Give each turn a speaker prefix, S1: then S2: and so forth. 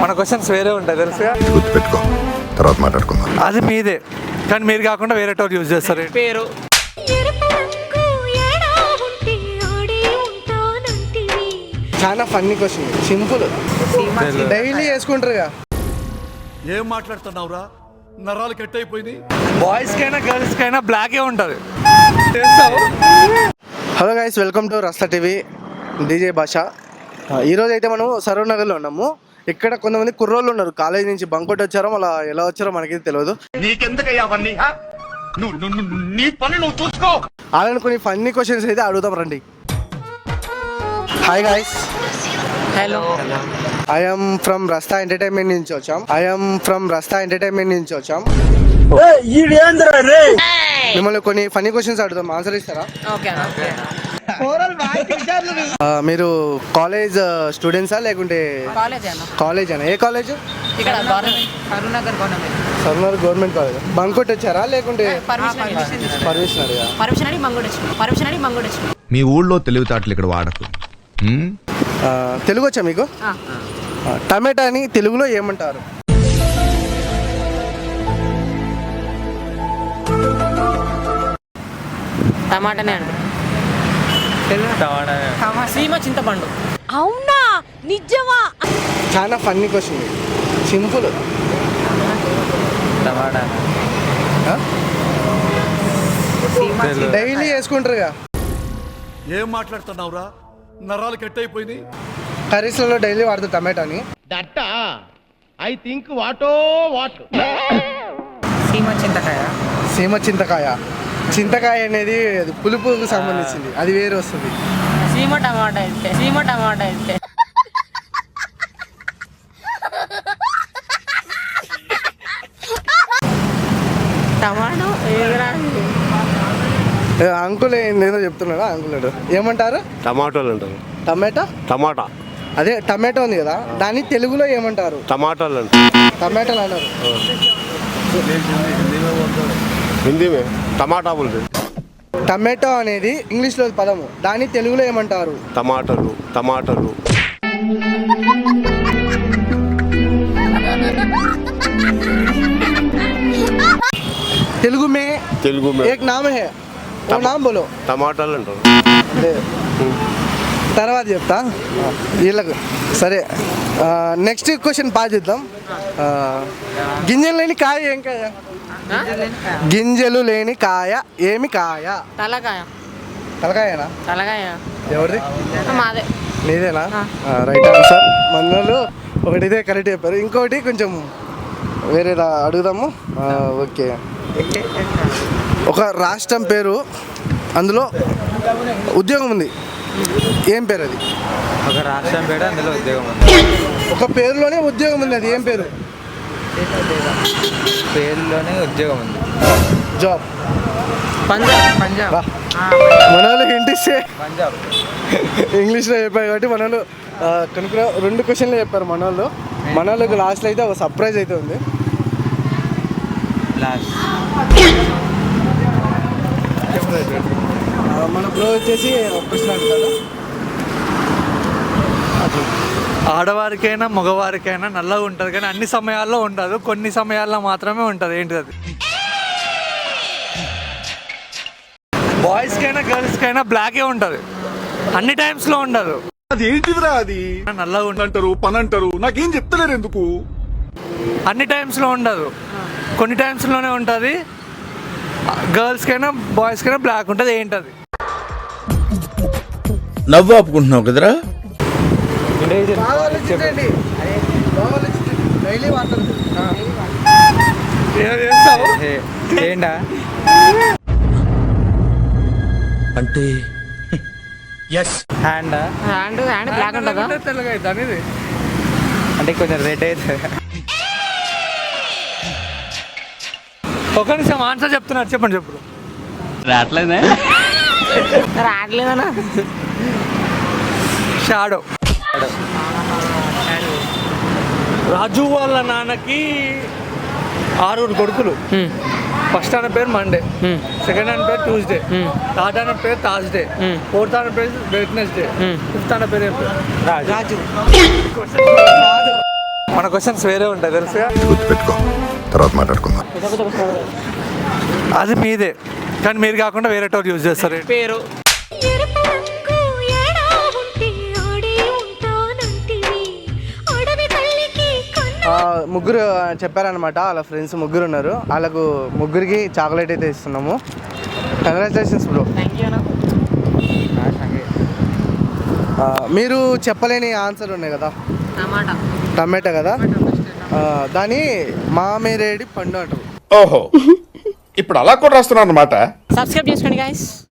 S1: మన క్వశ్చన్స్ వేరే ఉంటాయి తెలుసుగా.
S2: గుర్తుపెట్టుకో, తర్వాత మాట్లాడుకుందాం.
S1: అది మీదే, కానీ మీరు కాకుండా వేరే టోర్ యూజ్ చేస్తారు. పేరు
S3: చాలా ఫన్నీ క్వశ్చన్, సింపుల్, డైలీ వేసుకుంటారుగా.
S4: ఏం మాట్లాడుతున్నావురా, నరాలు కట్ అయిపోయింది.
S1: బాయ్స్ కైనా గర్ల్స్ కైనా బ్లాకే ఉంటుంది.
S3: Hello guys, welcome to Rasta TV, DJ Bhasha. ఈరోజు అయితే మనం సరూర్ నగర్లో ఉన్నాము. ఇక్కడ కొంతమంది కుర్రోళ్ళు ఉన్నారు, కాలేజ్ నుంచి బంక్ కొట్టి వచ్చారో అలా ఎలా వచ్చారో మనకి తెలియదు. అలానే కొన్ని ఫన్నీ క్వశ్చన్స్ అయితే అడుగుతాం, రండి. Hi guys,
S5: hello,
S3: I'm from Rasta entertainment నుంచి వచ్చాం. మిమ్మల్ని కొన్ని ఫన్నీ క్వశ్చన్స్ అడుగుతాం, ఆన్సర్ ఇస్తారా? మీరు కాలేజ్ స్టూడెంట్సా లేకుంటే కాలేజ్ అనా? ఏ college? Saroor government college. Bunk కొట్టి వచ్చారా లేకుంటే పర్మిషన్ అడిగా?
S2: మీ ఊళ్ళో తెలివితేటలు ఇక్కడ వాడకు.
S3: తెలుగు వచ్చా మీకు? టమాటాని తెలుగులో ఏమంటారు?
S5: టమాటానే అండి. సీమ చింతపండు.
S6: అవునా, నిజమా?
S3: చాలా ఫన్నీ క్వశ్చన్, సింపుల్. డైలీ వేసుకుంటారుగా.
S4: ఏం మాట్లాడుతున్నావురా, నరాలు కట్ అయిపోయింది.
S3: కర్రీస్లలో డైలీ వాడతారు టమాటాని. సీమ చింతకాయ. చింతకాయ అనేది అది పులుపుకు సంబంధించింది, అది వేరే వస్తుంది.
S5: సీమ టమాటా అయితే టమాటో
S3: అంకుల్ ఏందేదో చెప్తున్నాడా? అంకుల్ ఏమంటారు?
S7: టమాటోలు అంటారు. టమాటా
S3: అదే టమాటో ఉంది కదా, దాన్ని తెలుగులో ఏమంటారు?
S7: టమాటాలు అంటారు.
S3: టమాటాలు అన్నారు.
S7: హిందీ మే టమాటా బోల్తే.
S3: టమాటో అనేది ఇంగ్లీష్లో పదము, దాన్ని తెలుగులో ఏమంటారు?
S7: టమాటాలు.
S3: తెలుగు మే ఏక్ నామ్ హై, ఓ నామ్ బోలో.
S7: టమాటాలు అంటారు.
S3: తర్వాత చెప్తా వీళ్ళకు. సరే, నెక్స్ట్ క్వశ్చన్ పాస్ చేద్దాం. గింజలు లేని కాయ ఏం కాయ? గింజలు లేని కాయ ఏమి కాయ? తలకాయనా? ఎవరిది?
S5: మాదే.
S3: నీదేనా? Right answer. మనోళ్ళు ఒకటిదే కరెక్ట్ చెప్పారు, ఇంకోటి కొంచెం వేరేదా అడుగుదాము. ఓకే, ఒక రాష్ట్రం పేరు, అందులో ఉద్యోగం ఉంది, ఏం పేరు అది?
S1: ఒక రాష్ట్రం పేరు, అందులో ఉద్యోగం ఉంది.
S3: ఒక పేరులోనే ఉద్యోగం ఉంది, అది ఏం పేరు?
S1: పేరులోనే ఉద్యోగం ఉంది.
S3: జాబ్.
S5: పంజాబ్.
S3: మన వాళ్ళు ఇంటిస్తే
S1: పంజాబ్
S3: ఇంగ్లీష్లో చెప్పారు కాబట్టి మన వాళ్ళు కనుక 2 క్వశ్చన్లు చెప్పారు మన వాళ్ళు. మన వాళ్ళకి లాస్ట్లో అయితే ఒక సర్ప్రైజ్ అయితే ఉంది. మన బ్రో వచ్చేసి ఒక క్వశ్చన్ అడుగుతాడు.
S1: ఆడవారికైనా మగవారికైనా నల్లగా ఉంటుంది, కానీ అన్ని సమయాల్లో ఉండదు, కొన్ని సమయాల్లో మాత్రమే ఉంటుంది. ఏంటిది అది? బాయ్స్ కైనా గర్ల్స్ కైనా బ్లాకే ఉంటుంది, అన్ని టైమ్స్ లో ఉండదు.
S4: అది ఏంటిదిరా, అది
S1: నల్లగా
S4: అంటారు, పని అంటారు, నాకేం చెప్తలేరు ఎందుకు?
S1: అన్ని టైమ్స్ లో ఉండదు, కొన్ని టైమ్స్ లోనే ఉంటుంది. గర్ల్స్ కైనా బాయ్స్ కైనా బ్లాక్ ఉంటుంది. ఏంటది?
S8: నవ్వు ఆపుకుంటున్నావు కదరా.
S3: డైలీ వాడతారు.
S1: ఏంటా
S8: అంటే
S1: హ్యాండ్
S5: బ్లాక్ ఉంటుందా?
S1: తెల్లగా అవుతుంది అనేది, అంటే కొంచెం రెడ్ అవుతుంది. ఒక నిమిషం ఆన్సర్ చెప్తున్నారు, చెప్పండి.
S5: రావట్లేదనా?
S1: షాడో. రాజు వాళ్ళ నాన్నకి 6 కొడుకులు. ఫస్ట్ ఆయన పేరు మండే, సెకండ్ ఆయన పేరు ట్యూస్డే, థర్డ్ ఆయన పేరు థర్స్డే, ఫోర్త్ ఆయన పేరు వెడ్నెస్డే, ఫిఫ్త్ ఆయన పేరు రాజు. మన క్వశ్చన్స్ వేరే ఉంటాయి తెలుసుగా.
S2: గుర్తుపెట్టుకో, తర్వాత మాట్లాడుకుందాం.
S1: అది మీదే, కానీ మీరు కాకుండా వేరే టోర్ యూజ్ చేస్తారు.
S5: పేరు
S6: ఎరుపు రంగు ఏడా ఉంటే ఆడే ఉంటానంటివి అడవి తల్లికి కన్ను
S3: ముగ్గురు చెప్పారనమాట, వాళ్ళ ఫ్రెండ్స్ ముగ్గురు ఉన్నారు. వాళ్ళకు ముగ్గురికి చాక్లెట్ అయితే ఇస్తున్నాము. Congratulations bro.
S5: థ్యాంక్ యూ అన్న.
S3: మీరు చెప్పలేని ఆన్సర్ ఉన్నాయి కదా,
S5: టమాటా.
S3: టమాటా కదా, దాని మామిరేడి పండు అంటారు.
S8: ఓహో ఇప్పుడు అలా కూడా రాస్తున్నాను అనమాట.
S5: సబ్స్క్రైబ్ చేసుకోండి గైస్.